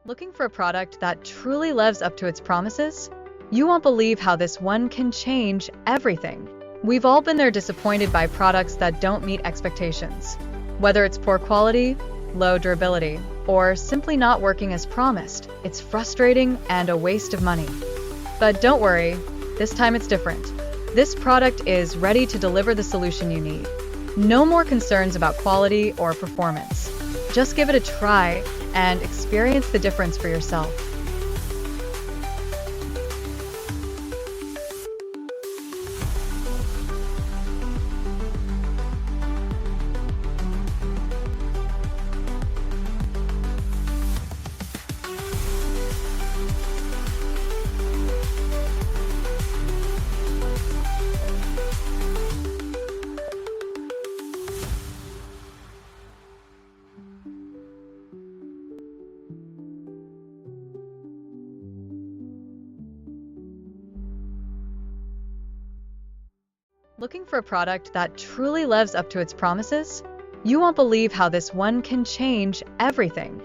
Looking for a product that truly lives up to its promises? You won't believe how this one can change everything. We've all been there, disappointed by products that don't meet expectations. Whether it's poor quality, low durability, or simply not working as promised, it's frustrating and a waste of money. But don't worry, this time it's different. This product is ready to deliver the solution you need. No more concerns about quality or performance. Just give it a try and experience the difference for yourself. Looking for a product that truly lives up to its promises? You won't believe how this one can change everything.